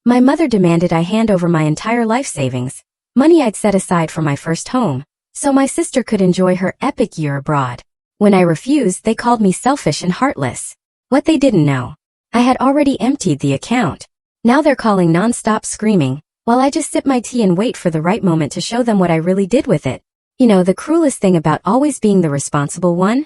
My mother demanded I hand over my entire life savings, money I'd set aside for my first home, so my sister could enjoy her epic year abroad. When I refused, they called me selfish and heartless. What they didn't know, I had already emptied the account. Now they're calling nonstop screaming, while I just sip my tea and wait for the right moment to show them what I really did with it. You know, the cruelest thing about always being the responsible one?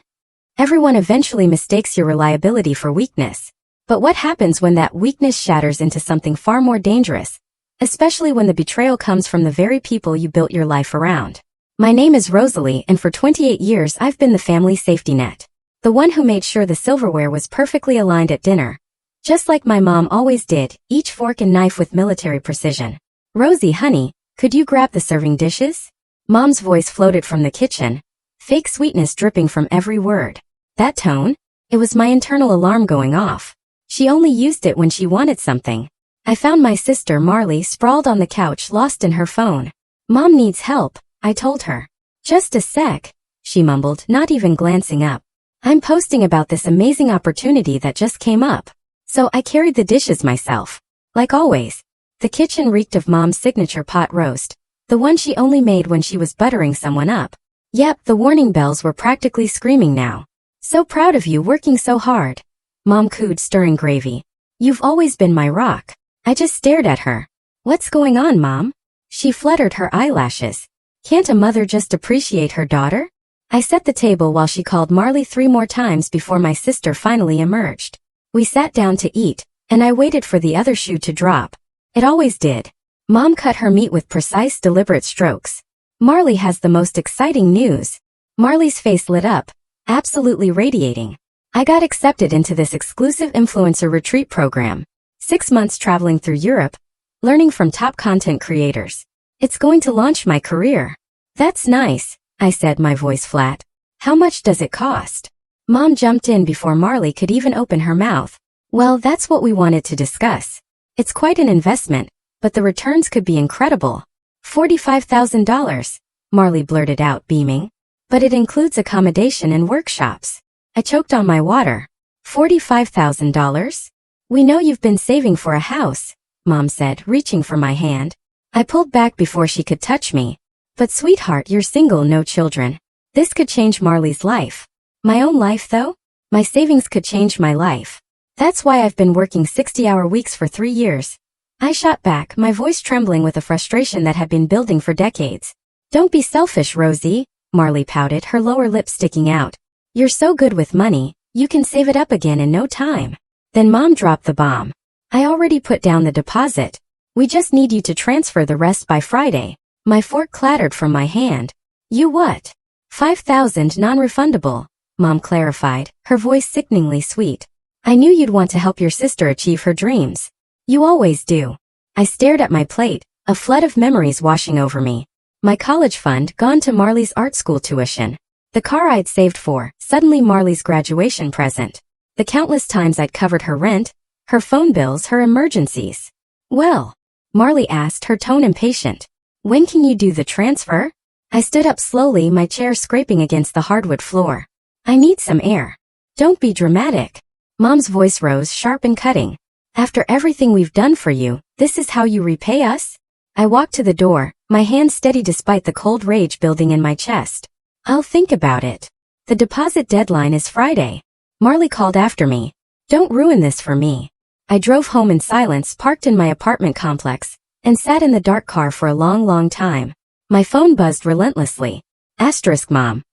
Everyone eventually mistakes your reliability for weakness. But what happens when that weakness shatters into something far more dangerous, especially when the betrayal comes from the very people you built your life around? My name is Rosalie, and for 28 years I've been the family safety net. The one who made sure the silverware was perfectly aligned at dinner. Just like my mom always did, each fork and knife with military precision. Rosie, honey, could you grab the serving dishes? Mom's voice floated from the kitchen, fake sweetness dripping from every word. That tone? It was my internal alarm going off. She only used it when she wanted something. I found my sister Marley sprawled on the couch, lost in her phone. Mom needs help, I told her. Just a sec, she mumbled, not even glancing up. I'm posting about this amazing opportunity that just came up. So I carried the dishes myself. Like always. The kitchen reeked of Mom's signature pot roast, the one she only made when she was buttering someone up. Yep, the warning bells were practically screaming now. So proud of you working so hard. Mom cooed, stirring gravy. You've always been my rock. I just stared at her. What's going on, Mom? She fluttered her eyelashes. Can't a mother just appreciate her daughter? I set the table while she called Marley 3 more times before my sister finally emerged. We sat down to eat, and I waited for the other shoe to drop. It always did. Mom cut her meat with precise, deliberate strokes. Marley has the most exciting news. Marley's face lit up, absolutely radiating. I got accepted into this exclusive influencer retreat program. 6 months traveling through Europe, learning from top content creators. It's going to launch my career. That's nice, I said, my voice flat. How much does it cost? Mom jumped in before Marley could even open her mouth. Well, that's what we wanted to discuss. It's quite an investment, but the returns could be incredible. $45,000, Marley blurted out, beaming. But it includes accommodation and workshops. I choked on my water. $45,000? We know you've been saving for a house, Mom said, reaching for my hand. I pulled back before she could touch me. But sweetheart, you're single, no children. This could change Marley's life. My own life, though? My savings could change my life. That's why I've been working 60-hour weeks for 3 years. I shot back, my voice trembling with a frustration that had been building for decades. Don't be selfish, Rosie, Marley pouted, her lower lip sticking out. You're so good with money, you can save it up again in no time. Then Mom dropped the bomb. I already put down the deposit. We just need you to transfer the rest by Friday. My fork clattered from my hand. You what? $5,000 non-refundable, Mom clarified, her voice sickeningly sweet. I knew you'd want to help your sister achieve her dreams. You always do. I stared at my plate, a flood of memories washing over me. My college fund gone to Marley's art school tuition. The car I'd saved for, suddenly Marley's graduation present. The countless times I'd covered her rent, her phone bills, her emergencies. Well, Marley asked, her tone impatient. When can you do the transfer? I stood up slowly, my chair scraping against the hardwood floor. I need some air. Don't be dramatic. Mom's voice rose, sharp and cutting. After everything we've done for you, this is how you repay us? I walked to the door, my hand steady despite the cold rage building in my chest. I'll think about it. The deposit deadline is Friday. Marley called after me. Don't ruin this for me. I drove home in silence, parked in my apartment complex, and sat in the dark car for a long time. My phone buzzed relentlessly. Asterisk, Mom.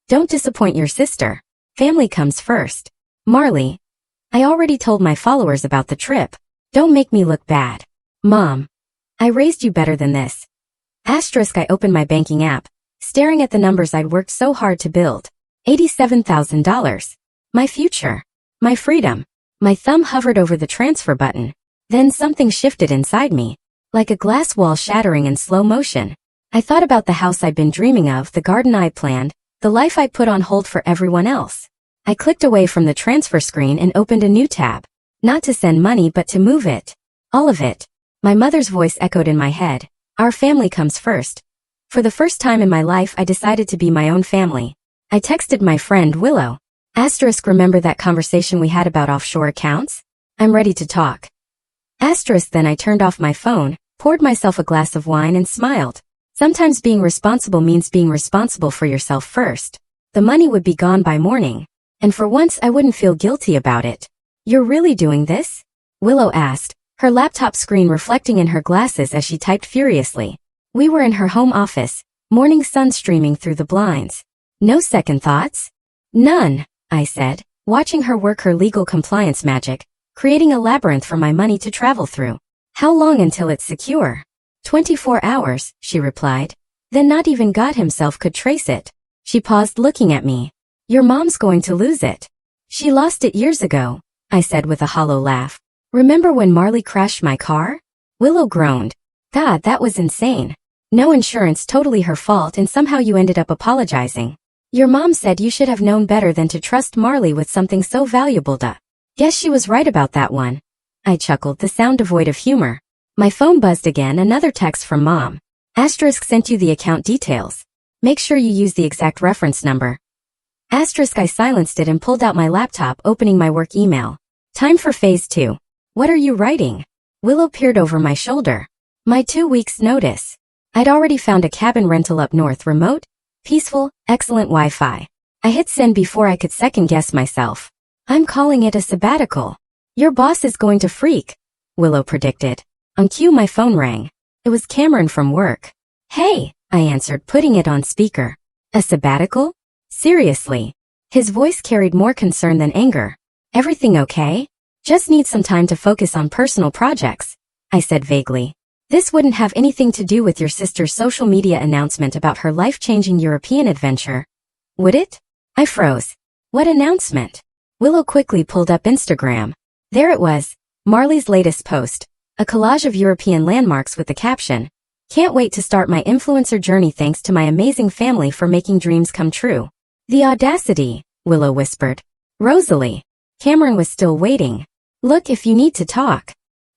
Don't disappoint your sister. Family comes first. Marley. I already told my followers about the trip. Don't make me look bad. Mom. I raised you better than this. Asterisk. I opened my banking app, staring at the numbers I'd worked so hard to build. $87,000. My future. My freedom. My thumb hovered over the transfer button. Then something shifted inside me, like a glass wall shattering in slow motion. I thought about the house I'd been dreaming of, the garden I planned, the life I'd put on hold for everyone else. I clicked away from the transfer screen and opened a new tab. Not to send money, but to move it. All of it. My mother's voice echoed in my head. Our family comes first. For the first time in my life, I decided to be my own family. I texted my friend Willow. Asterisk. Remember that conversation we had about offshore accounts? I'm ready to talk. Asterisk then I turned off my phone, poured myself a glass of wine and smiled. Sometimes being responsible means being responsible for yourself first. The money would be gone by morning. And for once I wouldn't feel guilty about it. You're really doing this? Willow asked, her laptop screen reflecting in her glasses as she typed furiously. We were in her home office, morning sun streaming through the blinds. No second thoughts? None, I said, watching her work her legal compliance magic, creating a labyrinth for my money to travel through. How long until it's secure? 24 hours, she replied. Then not even God himself could trace it. She paused looking at me. Your mom's going to lose it. She lost it years ago, I said with a hollow laugh. Remember when Marley crashed my car? Willow groaned. God, that was insane. No insurance, totally her fault, and somehow you ended up apologizing. Your mom said you should have known better than to trust Marley with something so valuable. Duh. Guess she was right about that one. I chuckled, the sound devoid of humor. My phone buzzed again, another text from Mom. Asterisk sent you the account details. Make sure you use the exact reference number. Asterisk I silenced it and pulled out my laptop, opening my work email. Time for phase 2. What are you writing? Willow peered over my shoulder. My 2 weeks' notice. I'd already found a cabin rental up north, remote, peaceful, excellent Wi-Fi. I hit send before I could second guess myself. I'm calling it a sabbatical. Your boss is going to freak, Willow predicted. On cue my phone rang. It was Cameron from work. Hey, I answered, putting it on speaker. A sabbatical? Seriously? His voice carried more concern than anger. Everything okay? Just need some time to focus on personal projects, I said vaguely. This wouldn't have anything to do with your sister's social media announcement about her life-changing European adventure, would it? I froze. What announcement? Willow quickly pulled up Instagram. There it was, Marley's latest post, a collage of European landmarks with the caption, "Can't wait to start my influencer journey, thanks to my amazing family for making dreams come true." The audacity, Willow whispered. Rosalie. Cameron was still waiting. Look, if you need to talk.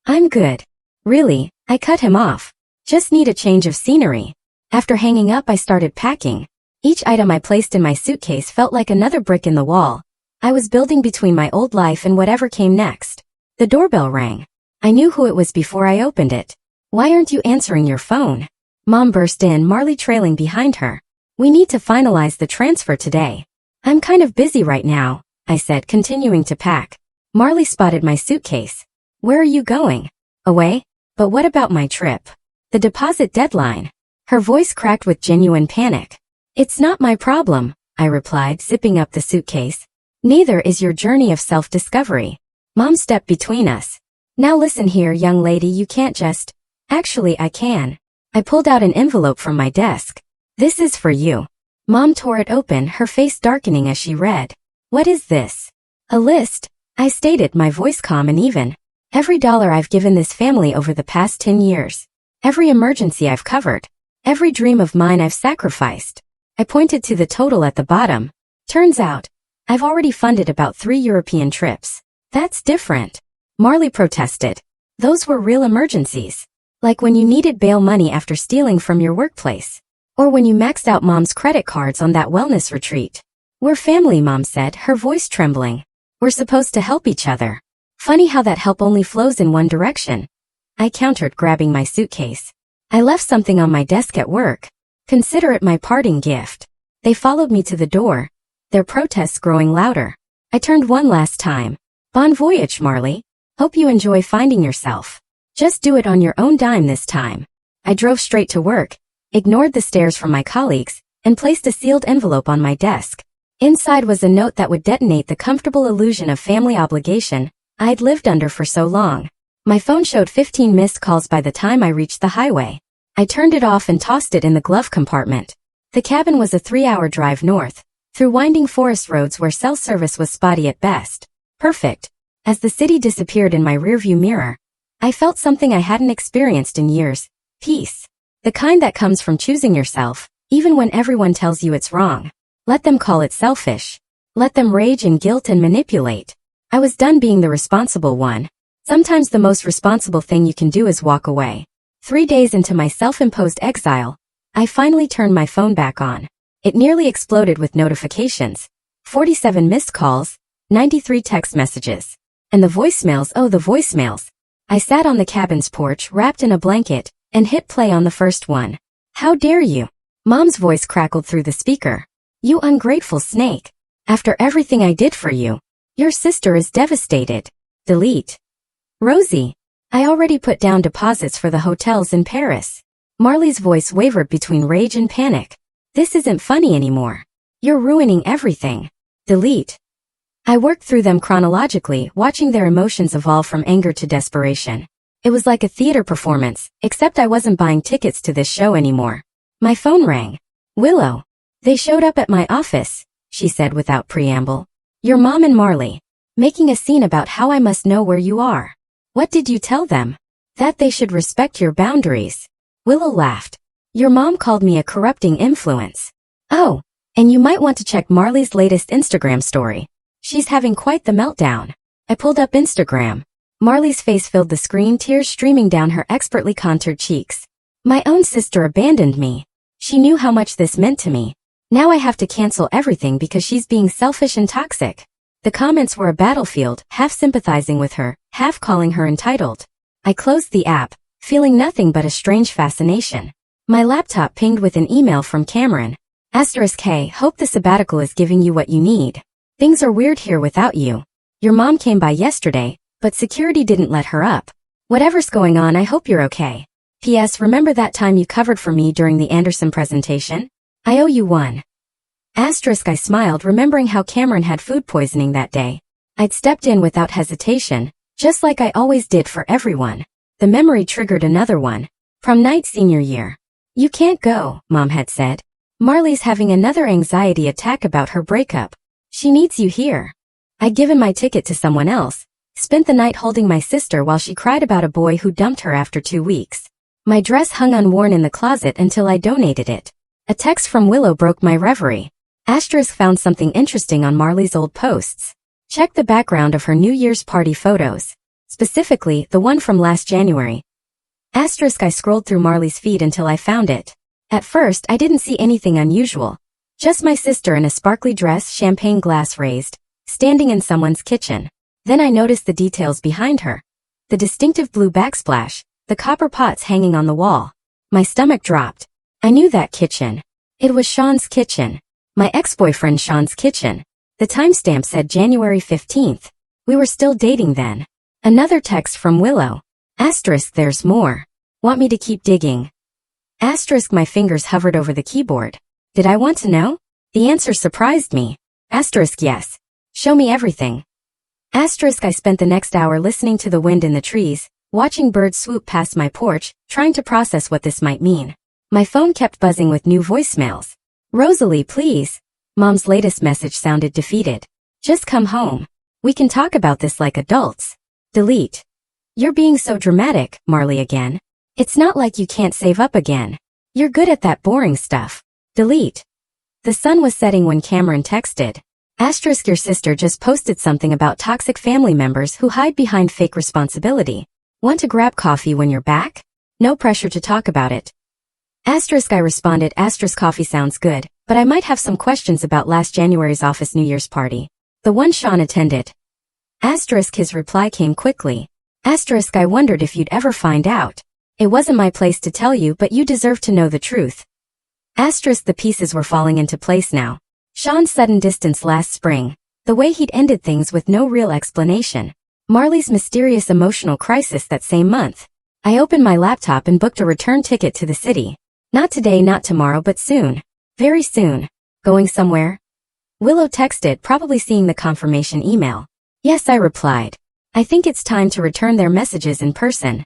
I'm good. Really, I cut him off. Just need a change of scenery. After hanging up, I started packing. Each item I placed in my suitcase felt like another brick in the wall. I was building between my old life and whatever came next. The doorbell rang. I knew who it was before I opened it. Why aren't you answering your phone? Mom burst in, Marley trailing behind her. We need to finalize the transfer today. I'm kind of busy right now, I said, continuing to pack. Marley spotted my suitcase. Where are you going? Away? But what about my trip? The deposit deadline. Her voice cracked with genuine panic. It's not my problem, I replied, zipping up the suitcase. Neither is your journey of self-discovery. Mom stepped between us. Now listen here, young lady, you can't just... Actually, I can. I pulled out an envelope from my desk. This is for you. Mom tore it open, her face darkening as she read. What is this? A list, I stated, my voice calm and even. Every dollar I've given this family over the past 10 years. Every emergency I've covered. Every dream of mine I've sacrificed. I pointed to the total at the bottom. Turns out, I've already funded about 3 European trips. That's different. Marley protested. Those were real emergencies. Like when you needed bail money after stealing from your workplace. Or when you maxed out Mom's credit cards on that wellness retreat. We're family, Mom said, her voice trembling. We're supposed to help each other. Funny how that help only flows in one direction. I countered, grabbing my suitcase. I left something on my desk at work. Consider it my parting gift. They followed me to the door, their protests growing louder. I turned one last time. Bon voyage, Marley. Hope you enjoy finding yourself. Just do it on your own dime this time. I drove straight to work, ignored the stares from my colleagues, and placed a sealed envelope on my desk. Inside was a note that would detonate the comfortable illusion of family obligation I'd lived under for so long. My phone showed 15 missed calls by the time I reached the highway. I turned it off and tossed it in the glove compartment. The cabin was a 3-hour drive north, through winding forest roads where cell service was spotty at best. Perfect. As the city disappeared in my rearview mirror, I felt something I hadn't experienced in years. Peace. The kind that comes from choosing yourself, even when everyone tells you it's wrong. Let them call it selfish. Let them rage and guilt and manipulate. I was done being the responsible one. Sometimes the most responsible thing you can do is walk away. 3 days into my self-imposed exile, I finally turned my phone back on. It nearly exploded with notifications. 47 missed calls, 93 text messages. And the voicemails, oh the voicemails. I sat on the cabin's porch wrapped in a blanket and hit play on the first one. How dare you? Mom's voice crackled through the speaker. You ungrateful snake. After everything I did for you. Your sister is devastated. Delete. Rosie. I already put down deposits for the hotels in Paris. Marley's voice wavered between rage and panic. This isn't funny anymore. You're ruining everything. Delete. I worked through them chronologically, watching their emotions evolve from anger to desperation. It was like a theater performance, except I wasn't buying tickets to this show anymore. My phone rang. Willow. They showed up at my office, she said without preamble. Your mom and Marley. Making a scene about how I must know where you are. What did you tell them? That they should respect your boundaries. Willow laughed. Your mom called me a corrupting influence. Oh, and you might want to check Marley's latest Instagram story. She's having quite the meltdown. I pulled up Instagram. Marley's face filled the screen, tears streaming down her expertly contoured cheeks. My own sister abandoned me. She knew how much this meant to me. Now I have to cancel everything because she's being selfish and toxic. The comments were a battlefield, half sympathizing with her, half calling her entitled. I closed the app, feeling nothing but a strange fascination. My laptop pinged with an email from Cameron. *K, hope the sabbatical is giving you what you need. Things are weird here without you. Your mom came by yesterday, but security didn't let her up. Whatever's going on, I hope you're okay. P.S. Remember that time you covered for me during the Anderson presentation? I owe you one. I smiled, remembering how Cameron had food poisoning that day. I'd stepped in without hesitation, just like I always did for everyone. The memory triggered another one. Prom night senior year. You can't go, Mom had said. Marley's having another anxiety attack about her breakup. She needs you here. I'd given my ticket to someone else, spent the night holding my sister while she cried about a boy who dumped her after 2 weeks. My dress hung unworn in the closet until I donated it. A text from Willow broke my reverie. Found something interesting on Marley's old posts. Check the background of her New Year's party photos. Specifically, the one from last January. I scrolled through Marley's feed until I found it. At first, I didn't see anything unusual. Just my sister in a sparkly dress, champagne glass raised, standing in someone's kitchen. Then I noticed the details behind her. The distinctive blue backsplash, the copper pots hanging on the wall. My stomach dropped. I knew that kitchen. It was Sean's kitchen. My ex-boyfriend Sean's kitchen. The timestamp said January 15th. We were still dating then. Another text from Willow. There's more. Want me to keep digging? My fingers hovered over the keyboard. Did I want to know? The answer surprised me. Yes. Show me everything. I spent the next hour listening to the wind in the trees, watching birds swoop past my porch, trying to process what this might mean. My phone kept buzzing with new voicemails. Rosalie, please. Mom's latest message sounded defeated. Just come home. We can talk about this like adults. Delete. You're being so dramatic, Marley again. It's not like you can't save up again. You're good at that boring stuff. Delete. The sun was setting when Cameron texted. Your sister just posted something about toxic family members who hide behind fake responsibility. Want to grab coffee when you're back? No pressure to talk about it. I responded, coffee sounds good, but I might have some questions about last January's office New Year's party. The one Sean attended. His reply came quickly. I wondered if you'd ever find out. It wasn't my place to tell you, but you deserve to know the truth. The pieces were falling into place now. Sean's sudden distance last spring. The way he'd ended things with no real explanation. Marley's mysterious emotional crisis that same month. I opened my laptop and booked a return ticket to the city. Not today, not tomorrow, but soon. Very soon. Going somewhere? Willow texted, probably seeing the confirmation email. Yes, I replied. I think it's time to return their messages in person.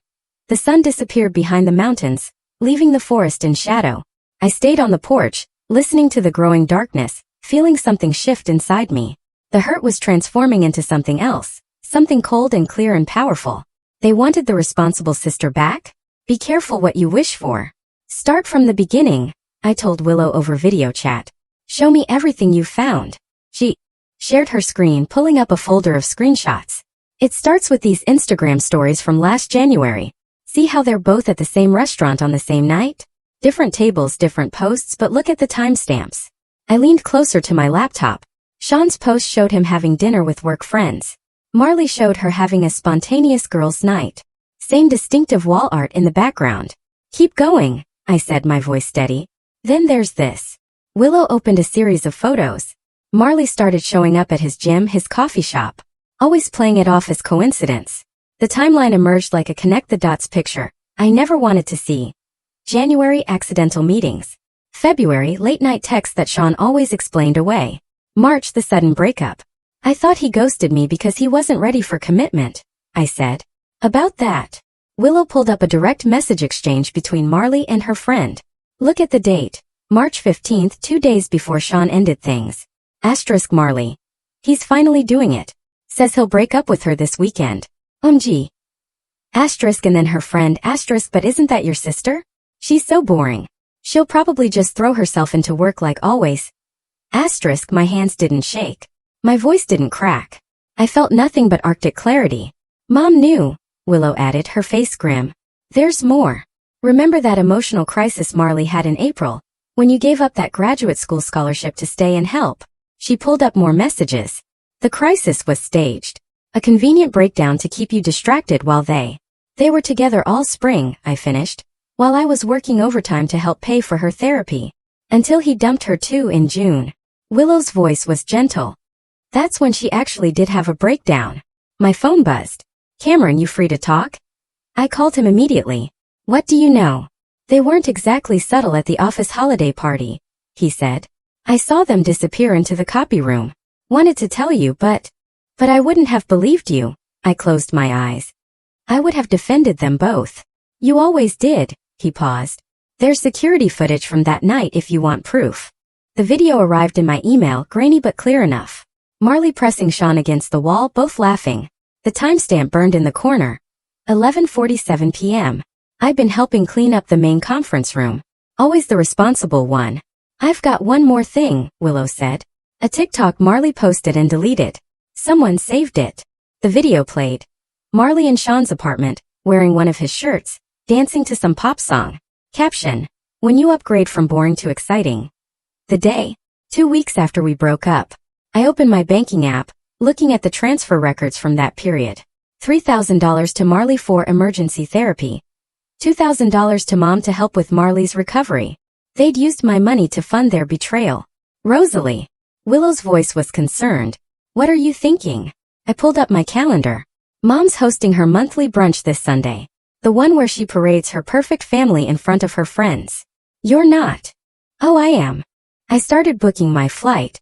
The sun disappeared behind the mountains, leaving the forest in shadow. I stayed on the porch, listening to the growing darkness, feeling something shift inside me. The hurt was transforming into something else, something cold and clear and powerful. They wanted the responsible sister back? Be careful what you wish for. Start from the beginning, I told Willow over video chat. Show me everything you've found. She shared her screen, pulling up a folder of screenshots. It starts with these Instagram stories from last January. See how they're both at the same restaurant on the same night? Different tables, different posts, but look at the timestamps. I leaned closer to my laptop. Sean's post showed him having dinner with work friends. Marley showed her having a spontaneous girls' night. Same distinctive wall art in the background. Keep going, I said, my voice steady. Then there's this. Willow opened a series of photos. Marley started showing up at his gym, his coffee shop, always playing it off as coincidence. The timeline emerged like a connect-the-dots picture I never wanted to see. January, accidental meetings. February, late-night texts that Sean always explained away. March, the sudden breakup. I thought he ghosted me because he wasn't ready for commitment, I said. About that. Willow pulled up a direct message exchange between Marley and her friend. Look at the date. March 15th, 2 days before Sean ended things. Asterisk Marley. He's finally doing it. Says he'll break up with her this weekend. Gee. Asterisk and then her friend asterisk, but isn't that your sister? She's so boring. She'll probably just throw herself into work like always. Asterisk, my hands didn't shake. My voice didn't crack. I felt nothing but Arctic clarity. Mom knew, Willow added, her face grim. There's more. Remember that emotional crisis Marley had in April, when you gave up that graduate school scholarship to stay and help? She pulled up more messages. The crisis was staged. A convenient breakdown to keep you distracted while they were together all spring, I finished, while I was working overtime to help pay for her therapy. Until he dumped her too in June. Willow's voice was gentle. That's when she actually did have a breakdown. My phone buzzed. Cameron, you free to talk? I called him immediately. What do you know? They weren't exactly subtle at the office holiday party, he said. I saw them disappear into the copy room. Wanted to tell you, but I wouldn't have believed you. I closed my eyes. I would have defended them both. You always did, he paused. There's security footage from that night if you want proof. The video arrived in my email, grainy but clear enough. Marley pressing Sean against the wall, both laughing. The timestamp burned in the corner. 11:47 p.m. I've been helping clean up the main conference room. Always the responsible one. I've got one more thing, Willow said. A TikTok Marley posted and deleted. Someone saved it. The video played. Marley in Sean's apartment, wearing one of his shirts, dancing to some pop song. Caption. When you upgrade from boring to exciting. The day. 2 weeks after we broke up. I opened my banking app, looking at the transfer records from that period. $3,000 to Marley for emergency therapy. $2,000 to Mom to help with Marley's recovery. They'd used my money to fund their betrayal. Rosalie. Willow's voice was concerned. What are you thinking? I pulled up my calendar. Mom's hosting her monthly brunch this Sunday. The one where she parades her perfect family in front of her friends. You're not. Oh, I am. I started booking my flight.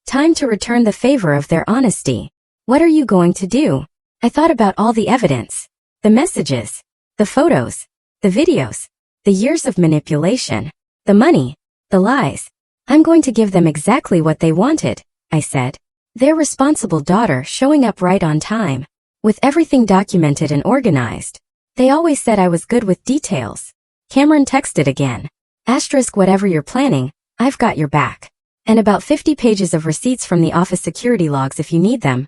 Time to return the favor of their honesty. What are you going to do? I thought about all the evidence. The messages. The photos. The videos. The years of manipulation. The money. The lies. I'm going to give them exactly what they wanted, I said. Their responsible daughter showing up right on time. With everything documented and organized. They always said I was good with details. Cameron texted again. Asterisk whatever you're planning, I've got your back. And about 50 pages of receipts from the office security logs if you need them.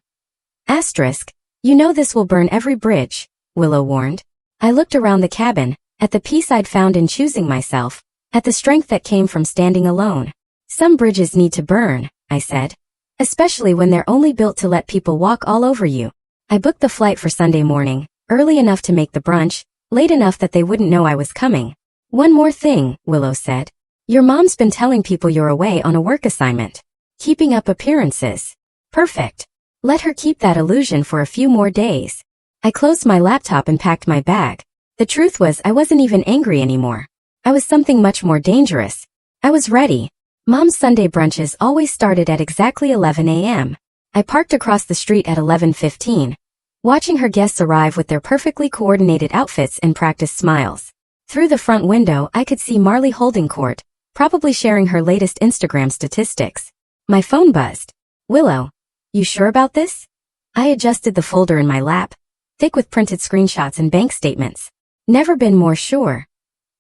Asterisk, you know this will burn every bridge, Willow warned. I looked around the cabin, at the peace I'd found in choosing myself, at the strength that came from standing alone. Some bridges need to burn, I said. Especially when they're only built to let people walk all over you. I booked the flight for Sunday morning, early enough to make the brunch, late enough that they wouldn't know I was coming. One more thing, Willow said. Your mom's been telling people you're away on a work assignment. Keeping up appearances. Perfect. Let her keep that illusion for a few more days. I closed my laptop and packed my bag. The truth was I wasn't even angry anymore. I was something much more dangerous. I was ready. Mom's Sunday brunches always started at exactly 11 a.m. I parked across the street at 11:15, watching her guests arrive with their perfectly coordinated outfits and practiced smiles. Through the front window I could see Marley holding court, probably sharing her latest Instagram statistics. My phone buzzed. Willow, you sure about this? I adjusted the folder in my lap, thick with printed screenshots and bank statements. Never been more sure.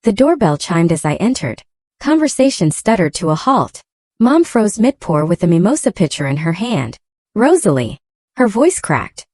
The doorbell chimed as I entered. Conversation stuttered to a halt. Mom froze mid-pour with a mimosa pitcher in her hand. Rosalie. Her voice cracked.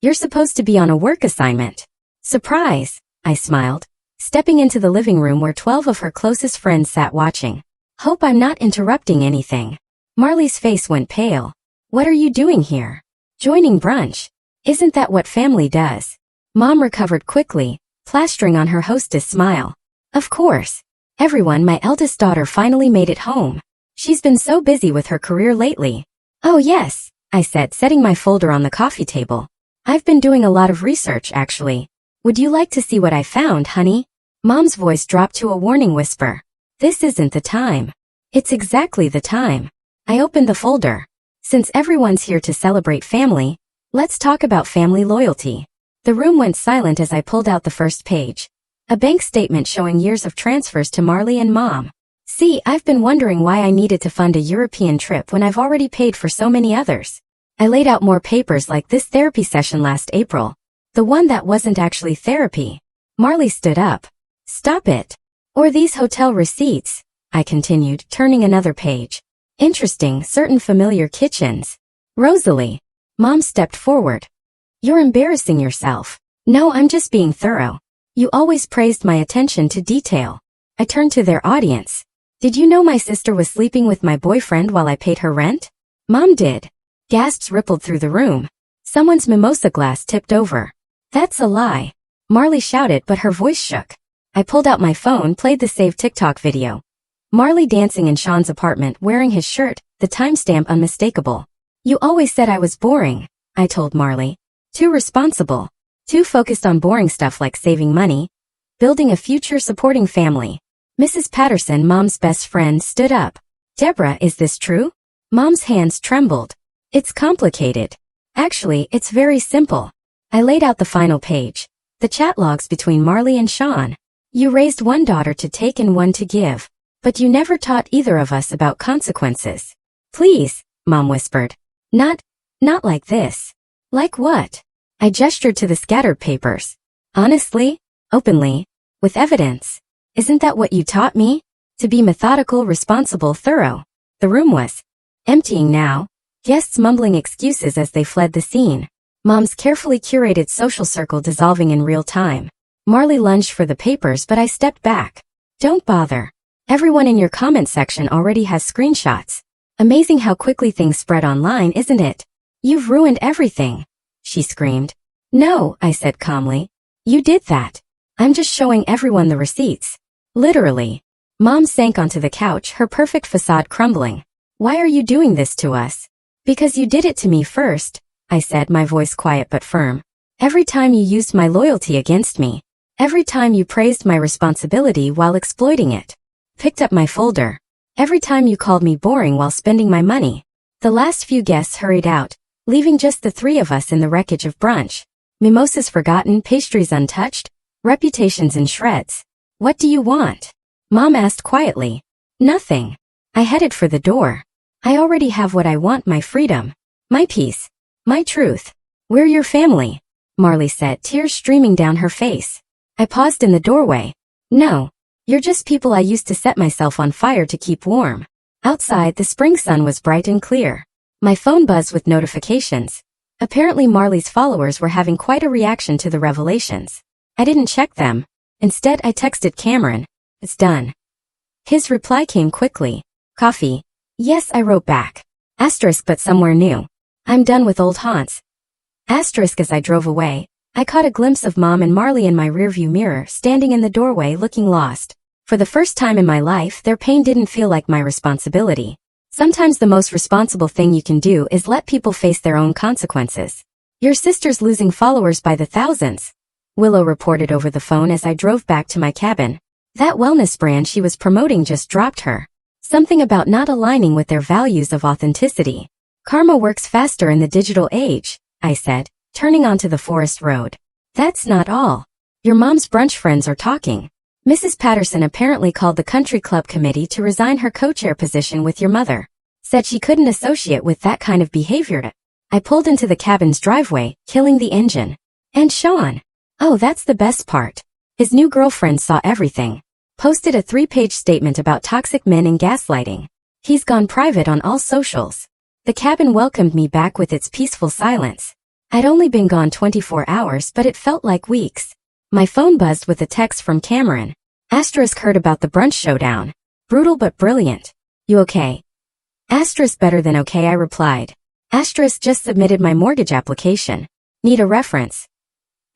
You're supposed to be on a work assignment. Surprise, I smiled, stepping into the living room where 12 of her closest friends sat watching. Hope I'm not interrupting anything. Marley's face went pale. What are you doing here? Joining brunch. Isn't that what family does? Mom recovered quickly, plastering on her hostess smile. Of course. Everyone, my eldest daughter finally made it home. She's been so busy with her career lately. Oh yes, I said, setting my folder on the coffee table. I've been doing a lot of research, actually. Would you like to see what I found, honey? Mom's voice dropped to a warning whisper. This isn't the time. It's exactly the time. I opened the folder. Since everyone's here to celebrate family, let's talk about family loyalty. The room went silent as I pulled out the first page. A bank statement showing years of transfers to Marley and Mom. See, I've been wondering why I needed to fund a European trip when I've already paid for so many others. I laid out more papers like this therapy session last April. The one that wasn't actually therapy. Marley stood up. Stop it. Or these hotel receipts, I continued, turning another page. Interesting, certain familiar kitchens. Rosalie. Mom stepped forward. You're embarrassing yourself. No, I'm just being thorough. You always praised my attention to detail. I turned to their audience. Did you know my sister was sleeping with my boyfriend while I paid her rent? Mom did. Gasps rippled through the room. Someone's mimosa glass tipped over. That's a lie. Marley shouted, but her voice shook. I pulled out my phone, played the saved TikTok video. Marley dancing in Sean's apartment wearing his shirt, the timestamp unmistakable. You always said I was boring, I told Marley. Too responsible. Too focused on boring stuff like saving money, building a future, supporting family. Mrs. Patterson, Mom's best friend, stood up. Deborah, is this true? Mom's hands trembled. It's complicated. Actually, it's very simple. I laid out the final page. The chat logs between Marley and Sean. You raised one daughter to take and one to give. But you never taught either of us about consequences. Please, Mom whispered. Not like this. Like what? I gestured to the scattered papers. Honestly, openly, with evidence. Isn't that what you taught me? To be methodical, responsible, thorough. The room was emptying now, guests mumbling excuses as they fled the scene. Mom's carefully curated social circle dissolving in real time. Marley lunged for the papers, but I stepped back. Don't bother. Everyone in your comment section already has screenshots. Amazing how quickly things spread online, isn't it? You've ruined everything, she screamed. No, I said calmly. You did that. I'm just showing everyone the receipts. Literally. Mom sank onto the couch, her perfect facade crumbling. Why are you doing this to us? Because you did it to me first, I said, my voice quiet but firm. Every time you used my loyalty against me. Every time you praised my responsibility while exploiting it. Picked up my folder. Every time you called me boring while spending my money. The last few guests hurried out, leaving just the three of us in the wreckage of brunch. Mimosas forgotten, pastries untouched, reputations in shreds. What do you want? Mom asked quietly. Nothing. I headed for the door. I already have what I want, my freedom. My peace. My truth. We're your family, Marley said, tears streaming down her face. I paused in the doorway. No. You're just people I used to set myself on fire to keep warm. Outside, the spring sun was bright and clear. My phone buzzed with notifications. Apparently Marley's followers were having quite a reaction to the revelations. I didn't check them. Instead, I texted Cameron. It's done. His reply came quickly. Coffee. Yes, I wrote back. Asterisk, but somewhere new. I'm done with old haunts. Asterisk. As I drove away, I caught a glimpse of Mom and Marley in my rearview mirror, standing in the doorway looking lost. For the first time in my life, their pain didn't feel like my responsibility. Sometimes the most responsible thing you can do is let people face their own consequences. Your sister's losing followers by the thousands, Willow reported over the phone as I drove back to my cabin. That wellness brand she was promoting just dropped her. Something about not aligning with their values of authenticity. Karma works faster in the digital age, I said, turning onto the forest road. That's not all. Your mom's brunch friends are talking. Mrs. Patterson apparently called the country club committee to resign her co-chair position with your mother. Said she couldn't associate with that kind of behavior. I pulled into the cabin's driveway, killing the engine. And Sean. Oh, that's the best part. His new girlfriend saw everything. Posted a 3-page statement about toxic men and gaslighting. He's gone private on all socials. The cabin welcomed me back with its peaceful silence. I'd only been gone 24 hours, but it felt like weeks. My phone buzzed with a text from Cameron. Asterisk, heard about the brunch showdown. Brutal but brilliant. You okay? Asterisk, better than okay, I replied. Asterisk, just submitted my mortgage application. Need a reference.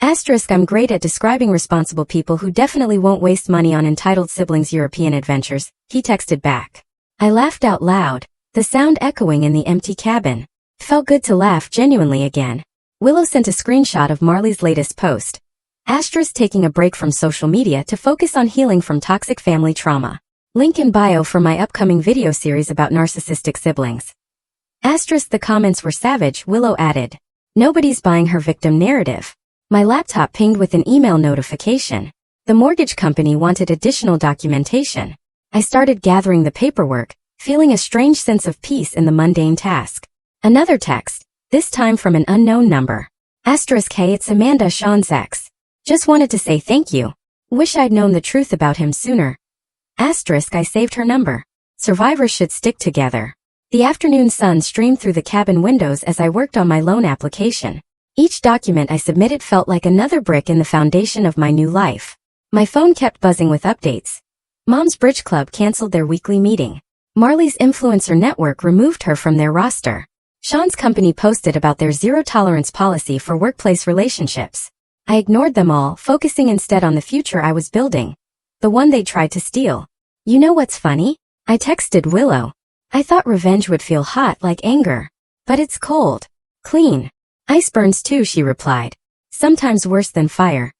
Asterisk, I'm great at describing responsible people who definitely won't waste money on entitled siblings' European adventures, he texted back. I laughed out loud, the sound echoing in the empty cabin. Felt good to laugh genuinely again. Willow sent a screenshot of Marley's latest post. Asterisk taking a break from social media to focus on healing from toxic family trauma. Link in bio for my upcoming video series about narcissistic siblings. Asterisk, the comments were savage, Willow added. Nobody's buying her victim narrative. My laptop pinged with an email notification. The mortgage company wanted additional documentation. I started gathering the paperwork, feeling a strange sense of peace in the mundane task. Another text, this time from an unknown number. Asterisk, hey, it's Amanda, Sean's ex. Just wanted to say thank you. Wish I'd known the truth about him sooner. Asterisk, I saved her number. Survivors should stick together. The afternoon sun streamed through the cabin windows as I worked on my loan application. Each document I submitted felt like another brick in the foundation of my new life. My phone kept buzzing with updates. Mom's Bridge Club canceled their weekly meeting. Marley's influencer network removed her from their roster. Sean's company posted about their zero-tolerance policy for workplace relationships. I ignored them all, focusing instead on the future I was building. The one they tried to steal. You know what's funny? I texted Willow. I thought revenge would feel hot like anger. But it's cold. Clean. Ice burns too, she replied. Sometimes worse than fire.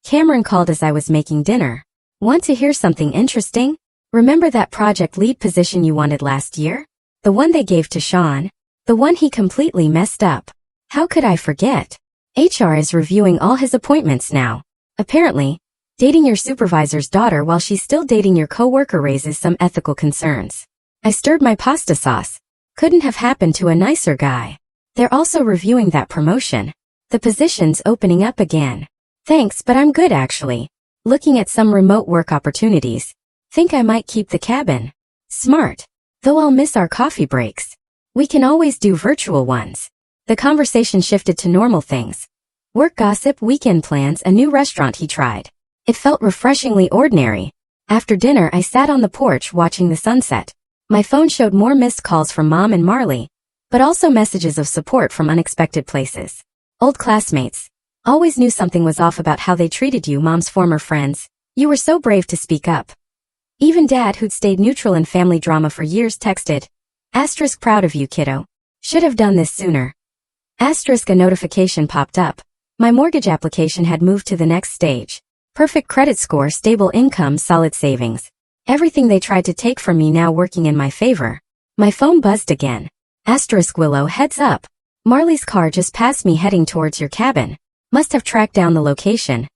Cameron called as I was making dinner. Want to hear something interesting? Remember that project lead position you wanted last year? The one they gave to Sean? The one he completely messed up. How could I forget? HR is reviewing all his appointments now. Apparently, dating your supervisor's daughter while she's still dating your coworker raises some ethical concerns. I stirred my pasta sauce. Couldn't have happened to a nicer guy. They're also reviewing that promotion. The position's opening up again. Thanks, but I'm good actually. Looking at some remote work opportunities. Think I might keep the cabin. Smart. Though I'll miss our coffee breaks. We can always do virtual ones. The conversation shifted to normal things. Work gossip, weekend plans, a new restaurant he tried. It felt refreshingly ordinary. After dinner, I sat on the porch watching the sunset. My phone showed more missed calls from Mom and Marley, but also messages of support from unexpected places. Old classmates. Always knew something was off about how they treated you, Mom's former friends. You were so brave to speak up. Even Dad, who'd stayed neutral in family drama for years, texted. Asterisk, proud of you, kiddo. Should have done this sooner. Asterisk, a notification popped up. My mortgage application had moved to the next stage. Perfect credit score, stable income, solid savings. Everything they tried to take from me now working in my favor. My phone buzzed again. Asterisk, Willow, heads up. Marley's car just passed me heading towards your cabin. Must have tracked down the location.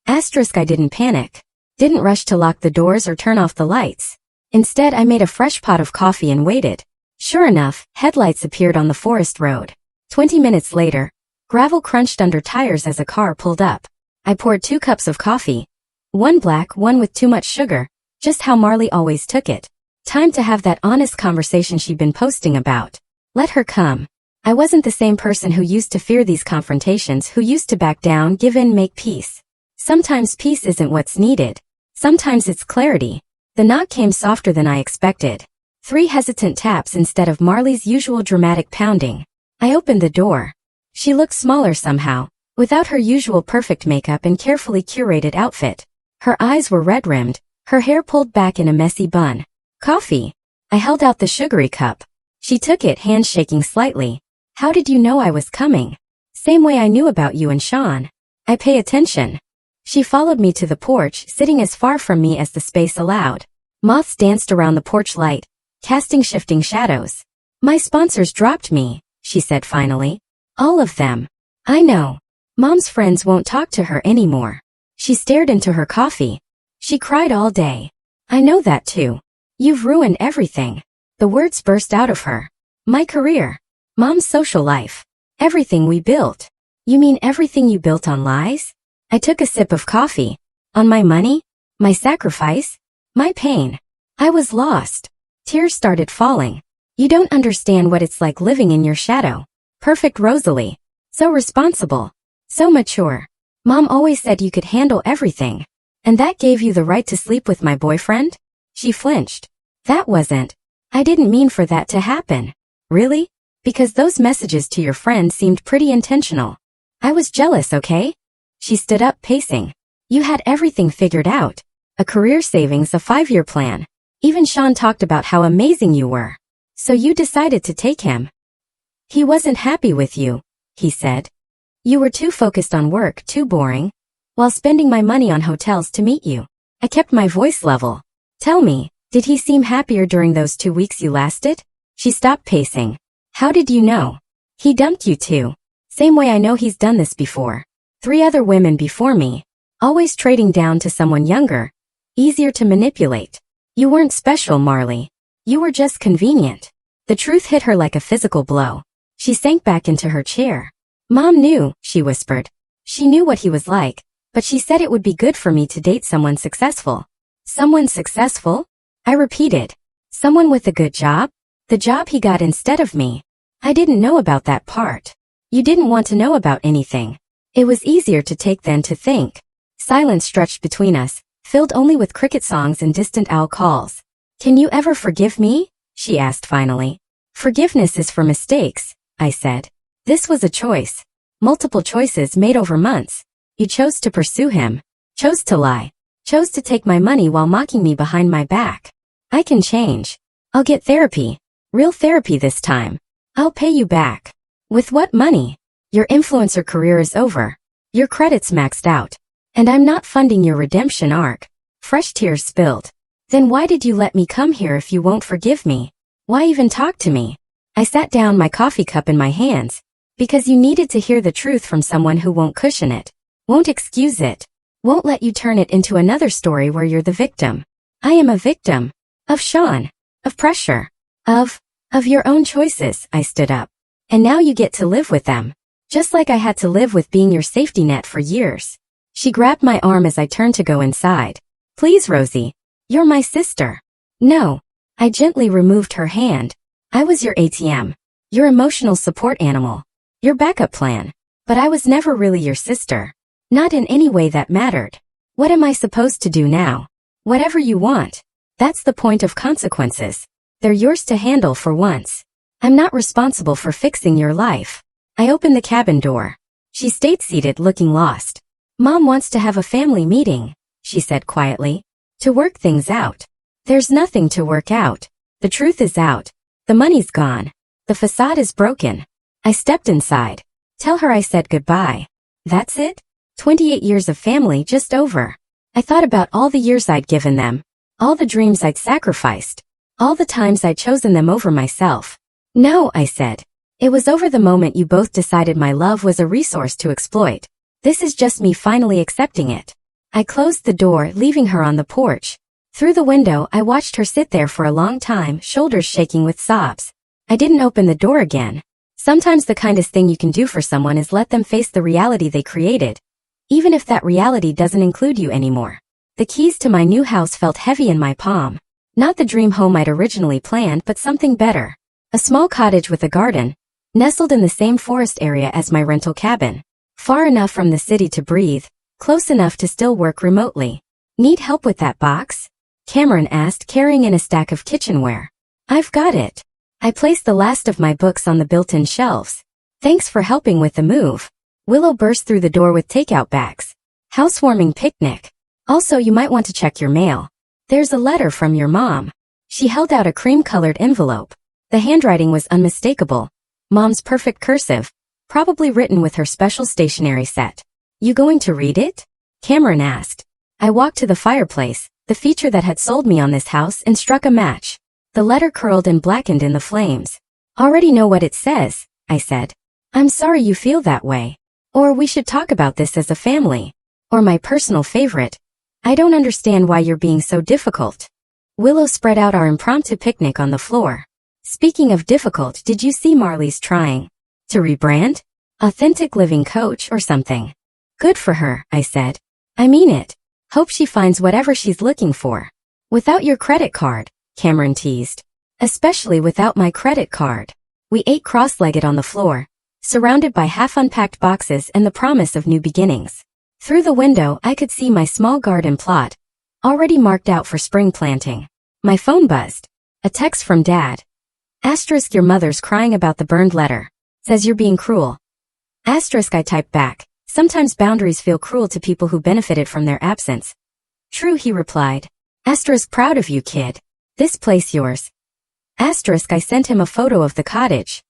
Asterisk, I didn't panic. Didn't rush to lock the doors or turn off the lights. Instead, I made a fresh pot of coffee and waited. Sure enough, headlights appeared on the forest road. 20 minutes later, gravel crunched under tires as a car pulled up. I poured 2 cups of coffee. One black, one with too much sugar. Just how Marley always took it. Time to have that honest conversation she'd been posting about. Let her come. I wasn't the same person who used to fear these confrontations, who used to back down, give in, make peace. Sometimes peace isn't what's needed. Sometimes it's clarity. The knock came softer than I expected. 3 hesitant taps instead of Marley's usual dramatic pounding. I opened the door. She looked smaller somehow, without her usual perfect makeup and carefully curated outfit. Her eyes were red-rimmed, her hair pulled back in a messy bun. Coffee. I held out the sugary cup. She took it, hands shaking slightly. How did you know I was coming? Same way I knew about you and Sean. I pay attention. She followed me to the porch, sitting as far from me as the space allowed. Moths danced around the porch light, casting shifting shadows. My sponsors dropped me, she said finally. All of them. I know. Mom's friends won't talk to her anymore. She stared into her coffee. She cried all day. I know that too. You've ruined everything. The words burst out of her. My career. Mom's social life. Everything we built. You mean everything you built on lies? I took a sip of coffee. On my money? My sacrifice? My pain. I was lost. Tears started falling. You don't understand what it's like living in your shadow. Perfect Rosalie. So responsible. So mature. Mom always said you could handle everything. And that gave you the right to sleep with my boyfriend? She flinched. That wasn't. I didn't mean for that to happen. Really? Because those messages to your friend seemed pretty intentional. I was jealous, okay? She stood up, pacing. You had everything figured out. A career savings, a 5-year plan. Even Sean talked about how amazing you were. So you decided to take him. He wasn't happy with you, he said. You were too focused on work, too boring, while spending my money on hotels to meet you. I kept my voice level. Tell me, did he seem happier during those 2 weeks you lasted? She stopped pacing. How did you know? He dumped you too. Same way I know he's done this before. 3 other women before me. Always trading down to someone younger. Easier to manipulate. You weren't special, Marley. You were just convenient. The truth hit her like a physical blow. She sank back into her chair. Mom knew, she whispered. She knew what he was like, but she said it would be good for me to date someone successful. Someone successful? I repeated. Someone with a good job? The job he got instead of me. I didn't know about that part. You didn't want to know about anything. It was easier to take than to think. Silence stretched between us, filled only with cricket songs and distant owl calls. Can you ever forgive me? She asked finally. Forgiveness is for mistakes, I said. This was a choice. Multiple choices made over months. You chose to pursue him. Chose to lie. Chose to take my money while mocking me behind my back. I can change. I'll get therapy. Real therapy this time. I'll pay you back. With what money? Your influencer career is over. Your credit's maxed out. And I'm not funding your redemption arc. Fresh tears spilled. Then why did you let me come here if you won't forgive me? Why even talk to me? I sat down, my coffee cup in my hands. Because you needed to hear the truth from someone who won't cushion it. Won't excuse it. Won't let you turn it into another story where you're the victim. I am a victim. Of Sean. Of pressure. Of your own choices. I stood up. And now you get to live with them. Just like I had to live with being your safety net for years. She grabbed my arm as I turned to go inside. Please, Rosie. You're my sister. No. I gently removed her hand. I was your ATM. Your emotional support animal. Your backup plan. But I was never really your sister. Not in any way that mattered. What am I supposed to do now? Whatever you want. That's the point of consequences. They're yours to handle for once. I'm not responsible for fixing your life. I opened the cabin door. She stayed seated, looking lost. Mom wants to have a family meeting, she said quietly. To work things out. There's nothing to work out. The truth is out. The money's gone. The facade is broken. I stepped inside. Tell her I said goodbye. That's it? 28 years of family just over. I thought about all the years I'd given them. All the dreams I'd sacrificed. All the times I'd chosen them over myself. No, I said. It was over the moment you both decided my love was a resource to exploit. This is just me finally accepting it. I closed the door, leaving her on the porch. Through the window, I watched her sit there for a long time, shoulders shaking with sobs. I didn't open the door again. Sometimes the kindest thing you can do for someone is let them face the reality they created, even if that reality doesn't include you anymore. The keys to my new house felt heavy in my palm. Not the dream home I'd originally planned, but something better. A small cottage with a garden, nestled in the same forest area as my rental cabin. Far enough from the city to breathe, close enough to still work remotely. Need help with that box? Cameron asked, carrying in a stack of kitchenware. I've got it. I placed the last of my books on the built-in shelves. Thanks for helping with the move. Willow burst through the door with takeout bags. Housewarming picnic. Also, you might want to check your mail. There's a letter from your mom. She held out a cream-colored envelope. The handwriting was unmistakable. Mom's perfect cursive, probably written with her special stationery set. You going to read it? Cameron asked. I walked to the fireplace, the feature that had sold me on this house, and struck a match. The letter curled and blackened in the flames. Already know what it says, I said. I'm sorry you feel that way. Or we should talk about this as a family. Or my personal favorite. I don't understand why you're being so difficult. Willow spread out our impromptu picnic on the floor. Speaking of difficult, did you see Marley's trying to rebrand? Authentic living coach or something. Good for her, I said. I mean it. Hope she finds whatever she's looking for. Without your credit card, Cameron teased. Especially without my credit card. We ate cross-legged on the floor, surrounded by half-unpacked boxes and the promise of new beginnings. Through the window, I could see my small garden plot, already marked out for spring planting. My phone buzzed. A text from Dad. Asterisk, your mother's crying about the burned letter. Says you're being cruel. Asterisk, I typed back. Sometimes boundaries feel cruel to people who benefited from their absence. True, he replied. Asterisk, proud of you, kid. This place yours. Asterisk, I sent him a photo of the cottage.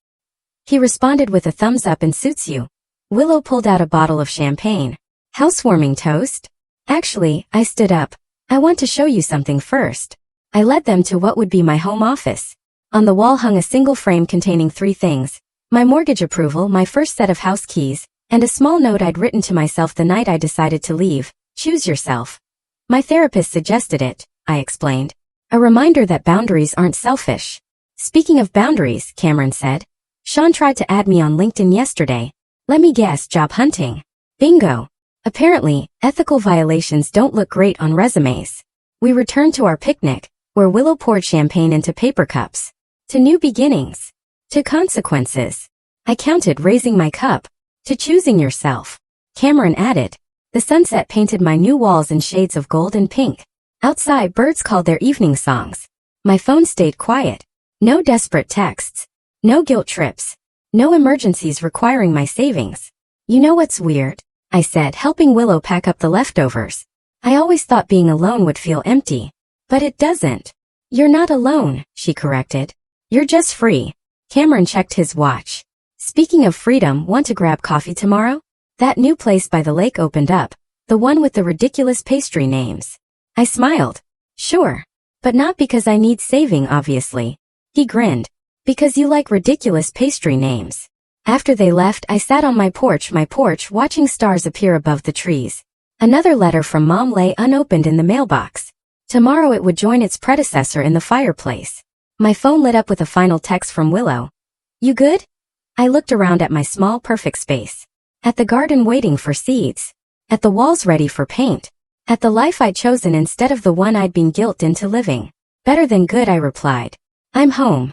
He responded with a thumbs up and suits you. Willow pulled out a bottle of champagne. Housewarming toast? Actually, I stood up. I want to show you something first. I led them to what would be my home office. On the wall hung a single frame containing 3 things. My mortgage approval, my first set of house keys, and a small note I'd written to myself the night I decided to leave. Choose yourself. My therapist suggested it, I explained. A reminder that boundaries aren't selfish. Speaking of boundaries, Cameron said. Sean tried to add me on LinkedIn yesterday. Let me guess, job hunting. Bingo. Apparently, ethical violations don't look great on resumes. We returned to our picnic, where Willow poured champagne into paper cups. To new beginnings. To consequences. I counted, raising my cup. To choosing yourself. Cameron added. The sunset painted my new walls in shades of gold and pink. Outside, birds called their evening songs. My phone stayed quiet. No desperate texts. No guilt trips. No emergencies requiring my savings. You know what's weird? I said, helping Willow pack up the leftovers. I always thought being alone would feel empty. But it doesn't. You're not alone, she corrected. You're just free. Cameron checked his watch. Speaking of freedom, want to grab coffee tomorrow? That new place by the lake opened up, the one with the ridiculous pastry names. I smiled. Sure. But not because I need saving, obviously. He grinned. Because you like ridiculous pastry names. After they left, I sat on my porch, watching stars appear above the trees. Another letter from Mom lay unopened in the mailbox. Tomorrow it would join its predecessor in the fireplace. My phone lit up with a final text from Willow. You good? I looked around at my small, perfect space. At the garden waiting for seeds. At the walls ready for paint. At the life I'd chosen instead of the one I'd been guilted into living. Better than good, I replied. I'm home.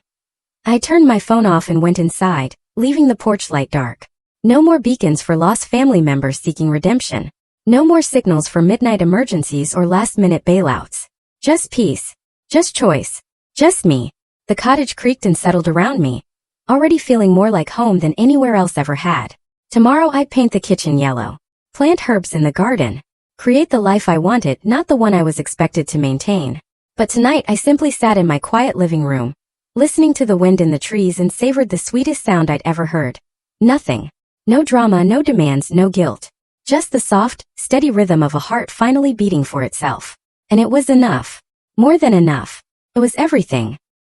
I turned my phone off and went inside, leaving the porch light dark. No more beacons for lost family members seeking redemption. No more signals for midnight emergencies or last-minute bailouts. Just peace. Just choice. Just me. The cottage creaked and settled around me, already feeling more like home than anywhere else ever had. Tomorrow I'd paint the kitchen yellow. Plant herbs in the garden. Create the life I wanted, not the one I was expected to maintain. But tonight I simply sat in my quiet living room, listening to the wind in the trees and savored the sweetest sound I'd ever heard. Nothing. No drama, no demands, no guilt. Just the soft, steady rhythm of a heart finally beating for itself. And it was enough. More than enough. It was everything.